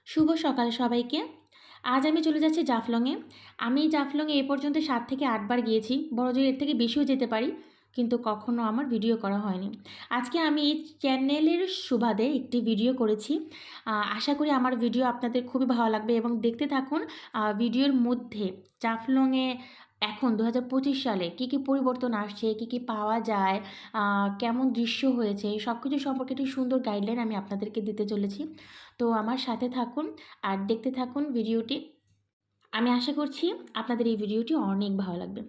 শুভ সকাল সবাইকে। আজ আমি চলে যাচ্ছি জাফলংয়ে। আমি জাফলংয়ে এ পর্যন্ত ৭ থেকে ৮ বার গিয়েছি। বড়জোর এর থেকে বেশিও যেতে পারি। কিন্তু কখনো আমার ভিডিও করা হয়নি। আজকে আমি এই চ্যানেলের সুবাদে একটি ভিডিও করেছি। আশা করি আমার ভিডিও আপনাদের খুবই ভালো লাগবে এবং দেখতে থাকুন। ভিডিওর মধ্যে জাফলংয়ে এখন ২০২৫ সালে কী, কী পরিবর্তন আসছে, কী, কী পাওয়া যায়, কেমন দৃশ্য হয়েছে, সবকিছু সম্পর্কে একটি সুন্দর গাইডলাইন আমি আপনাদেরকে দিতে চলেছি। তো আমার সাথে থাকুন আর দেখতে থাকুন ভিডিওটি। আমি আশা করছি আপনাদের এই ভিডিওটি অনেক ভালো লাগবে।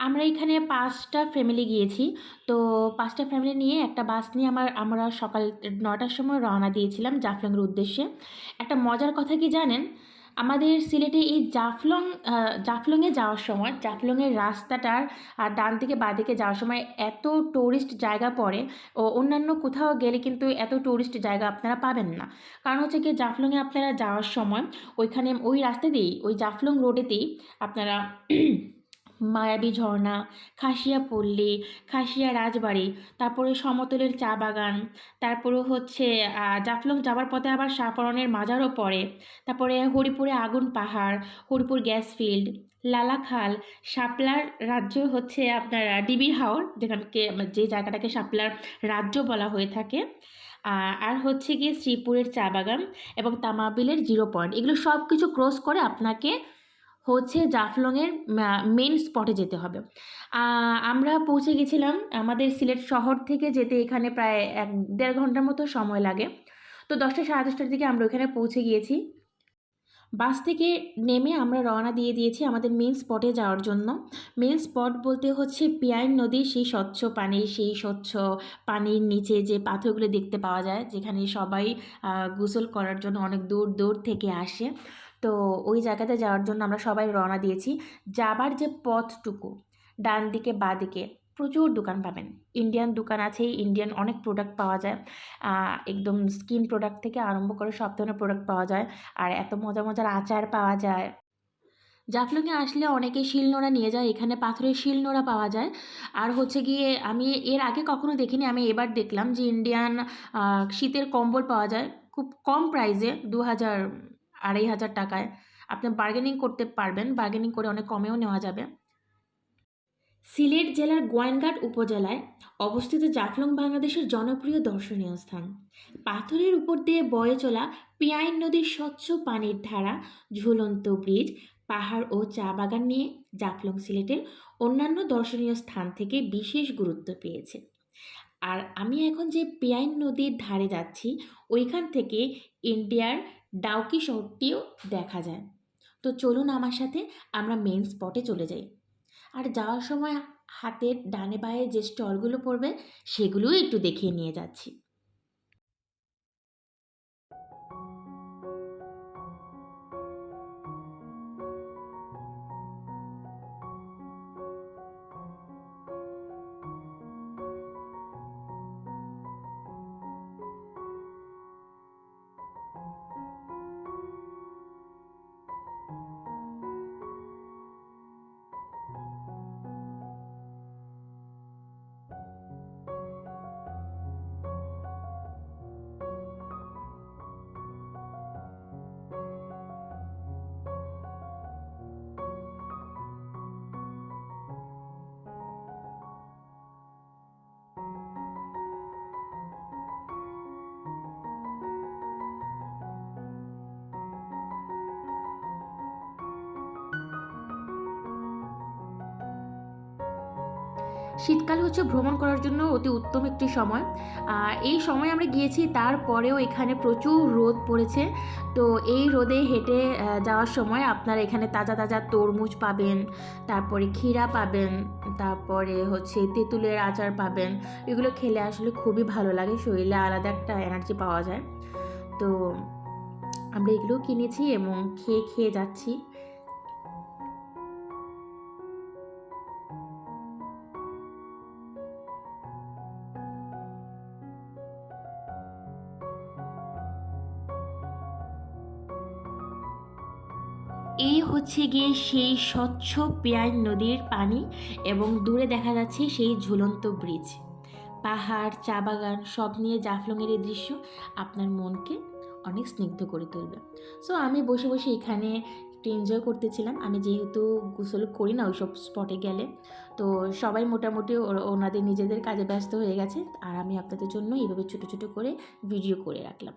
আমরা এখানে ৫টা ফ্যামিলি গিয়েছি। তো ৫টা ফ্যামিলি নিয়ে একটা বাস নিয়ে আমরা সকাল ৯টার সময় রওনা দিয়েছিলাম জাফলংয়ের উদ্দেশ্যে। একটা মজার কথা কি জানেন? আমাদের সিলেটে এই জাফলংয়ে যাওয়ার সময় জাফলংয়ের রাস্তাটার ডান দিকে বাঁ দিকে যাওয়ার সময় এত টুরিস্ট জায়গা পড়ে, অন্যান্য কোথাও গেলে কিন্তু এত টুরিস্ট জায়গা আপনারা পাবেন না। কারণ হচ্ছে গিয়ে জাফলংয়ে আপনারা যাওয়ার সময় ওইখানে ওই রাস্তা দিয়েই, ওই জাফলং রোডেতেই আপনারা মায়াবী ঝর্ণা, খাসিয়া পল্লী, খাসিয়া রাজবাড়ি, তারপরে সমতলের চা বাগান, তারপরে হচ্ছে জাফলং যাওয়ার পথে আবার শাহপরনের মাজারও পড়ে। তারপরে হরিপুরে আগুন পাহাড়, হরিপুর গ্যাস ফিল্ড, লালাখাল, শাপলার রাজ্য হচ্ছে আপনার ডিবির হাওর, যেখানকে যে জায়গাটাকে শাপলার রাজ্য বলা হয়ে থাকে। আর হচ্ছে গিয়ে শ্রীপুরের চা বাগান এবং তামাবিলের জিরো পয়েন্ট। এগুলো সব কিছু ক্রস করে আপনাকে হচ্ছে জাফলংয়ের মেন স্পটে যেতে হবে। আমরা পৌঁছে গেছিলাম, আমাদের সিলেট শহর থেকে যেতে এখানে প্রায় ১-১.৫ ঘন্টার মতো সময় লাগে। তো ১০টা সাড়ে ১০টার দিকে আমরা ওখানে পৌঁছে গিয়েছি। বাস থেকে নেমে আমরা রওনা দিয়ে দিয়েছি আমাদের মেন স্পটে যাওয়ার জন্য। মেন স্পট বলতে হচ্ছে পিয়াইন নদীর সেই স্বচ্ছ পানি, সেই স্বচ্ছ পানির নিচে যে পাথরগুলো দেখতে পাওয়া যায়, যেখানে সবাই গোসল করার জন্য অনেক দূর দূর থেকে আসে। তো ওই জায়গাতে যাওয়ার জন্য আমরা সবাই রওনা দিয়েছি। যাবার যে পথটুকু, ডান দিকে বাঁ দিকে প্রচুর দোকান পাবেন। ইন্ডিয়ান দোকান আছেই, ইন্ডিয়ান অনেক প্রোডাক্ট পাওয়া যায়। একদম স্কিন প্রোডাক্ট থেকে আরম্ভ করে সব ধরনের প্রোডাক্ট পাওয়া যায়। আর এত মজার মজার আচার পাওয়া যায়। জাফলংয়ে আসলে অনেকে শিলনোড়া নিয়ে যায়, এখানে পাথরের শিলনোড়া পাওয়া যায়। আর হচ্ছে গিয়ে আমি এর আগে কখনো দেখিনি, আমি এবার দেখলাম যে ইন্ডিয়ান শীতের কম্বল পাওয়া যায় খুব কম প্রাইসে, ২,০০০ ২,৫০০ টাকায়। আপনি বার্গেনিং করতে পারবেন, বার্গেনিং করে অনেক কমেও নেওয়া যাবে। সিলেট জেলার গোয়াইনঘাট উপজেলায় অবস্থিত জাফলং বাংলাদেশের জনপ্রিয় দর্শনীয় স্থান। পাথরের উপর দিয়ে বয়ে চলা পিয়াইন নদীর স্বচ্ছ পানির ধারা, ঝুলন্ত ব্রিজ, পাহাড় ও চা বাগান নিয়ে জাফলং সিলেটের অন্যান্য দর্শনীয় স্থান থেকে বিশেষ গুরুত্ব পেয়েছে। আর আমি এখন যে পিয়াইন নদীর ধারে যাচ্ছি, ওইখান থেকে ইন্ডিয়ার ডাউকি শহরটিও দেখা যায়। তো চলুন আমার সাথে আমরা মেন স্পটে চলে যাই। আর যাওয়ার সময় হাতের ডানে বাঁয়ে যে স্টলগুলো পড়বে সেগুলোও একটু দেখিয়ে নিয়ে যাচ্ছি। শীতকাল হচ্ছে ভ্রমণ করার জন্য অতি উত্তম একটি সময়। এই সময় আমরা গিয়েছি, তারপরেও এখানে প্রচুর রোদ পড়েছে। তো এই রোদে হেঁটে যাওয়ার সময় আপনারা এখানে তাজা তাজা তরমুজ পাবেন, তারপরে ক্ষীরা পাবেন, তারপরে হচ্ছে তেঁতুলের আচার পাবেন। এগুলো খেলে আসলে খুবই ভালো লাগে, শরীরে আলাদা একটা এনার্জি পাওয়া যায়। তো আমরা এগুলোও কিনেছি এবং খেয়ে খেয়ে যাচ্ছি। এই হচ্ছে গিয়ে সেই স্বচ্ছ পিয়াইন নদীর পানি এবং দূরে দেখা যাচ্ছে সেই ঝুলন্ত ব্রিজ। পাহাড়, চা বাগান সব নিয়ে জাফলংয়ের এই দৃশ্য আপনার মনকে অনেক স্নিগ্ধ করে তুলবে। সো আমি বসে বসে এখানে একটু এনজয় করতেছিলাম। আমি যেহেতু গোসল করি না ওইসব স্পটে গেলে, তো সবাই মোটামুটি ওনাদের নিজেদের কাজে ব্যস্ত হয়ে গেছে, আর আমি আপনাদের জন্য এইভাবে ছোটো ছোটো করে ভিডিও করে রাখলাম।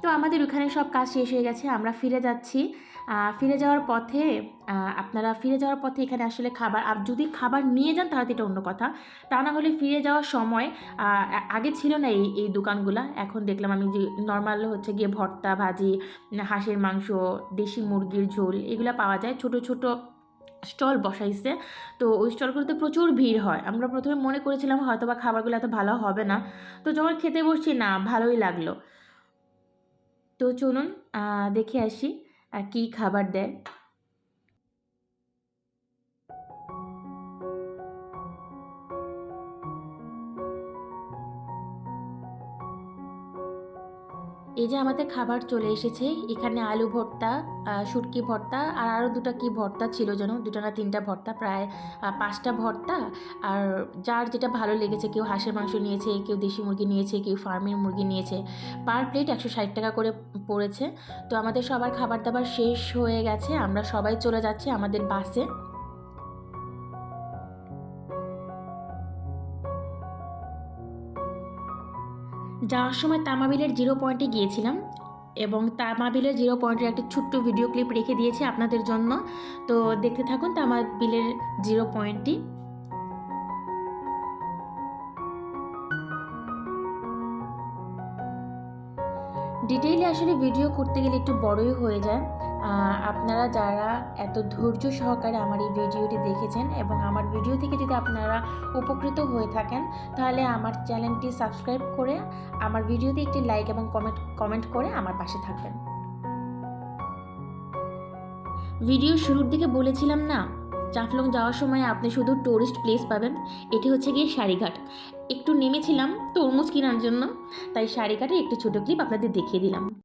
তো আমাদের ওখানে সব কাজ শেষ হয়ে গেছে, আমরা ফিরে যাচ্ছি। ফিরে যাওয়ার পথে আপনারা ফিরে যাওয়ার পথে এখানে আসলে খাবার যদি খাবার নিয়ে যান তাহলে এটা অন্য কথা, তা না হলে ফিরে যাওয়ার সময় আগে ছিল না এই দোকানগুলো, এখন দেখলাম আমি যে নর্মাল হচ্ছে গিয়ে ভর্তা, ভাজি, হাঁসের মাংস, দেশি মুরগির ঝোল এগুলো পাওয়া যায়। ছোট ছোট স্টল বসাইছে, তো ওই স্টলগুলোতে প্রচুর ভিড় হয়। আমরা প্রথমে মনে করেছিলাম হয়তো বা খাবারগুলো এত ভালো হবে না, তো যখন খেতে বসছি না ভালোই লাগলো। তো চলুন দেখে আসি কী খাবার দেয়। এই যে আমাদের খাবার চলে এসেছে, এখানে আলু ভর্তা, শুটকি ভর্তা, আর আরও দুটো কি ভর্তা ছিল যেন, দুটো না তিনটা ভর্তা, প্রায় 5টা ভর্তা। আর যার যেটা ভালো লেগেছে, কেউ হাঁসের মাংস নিয়েছে, কেউ দেশি মুরগি নিয়েছে, কেউ ফার্মের মুরগি নিয়েছে। পার প্লেট 160 টাকা করে পড়েছে। তো আমাদের সবার খাবার দাবার শেষ হয়ে গেছে, আমরা সবাই চলে যাচ্ছি আমাদের বাসে। যাওয়ার সময় তামাবিলের 0 পয়েন্টে গিয়েছিলাম, এবং তামাবিলের 0 পয়েন্টের একটা ছোট্ট ভিডিও ক্লিপ রেখে দিয়েছি আপনাদের জন্য। তো দেখতে থাকুন তামাবিলের 0 পয়েন্টটি। ডিটেইলে আসলে ভিডিও করতে গেলে একটু বড়ই হয়ে যায়। আপনারা যারা এত ধৈর্য সহকারে আমার এই ভিডিওটি দেখেছেন এবং আমার ভিডিও থেকে যদি আপনারা উপকৃত হয়ে থাকেন, তাহলে আমার চ্যানেলটি সাবস্ক্রাইব করে আমার ভিডিওতে একটি লাইক এবং কমেন্ট করে আমার পাশে থাকবেন। ভিডিও শুরুর দিকে বলেছিলাম না, জাফলং যাওয়ার সময় আপনি শুধু টুরিস্ট প্লেস পাবেন। এটি হচ্ছে গিয়ে সারিঘাট। একটু নেমেছিলাম তরমুজ কেনার জন্য, তাই সারিঘাটে একটু ছোটো ক্লিপ আপনাদের দেখিয়ে দিলাম।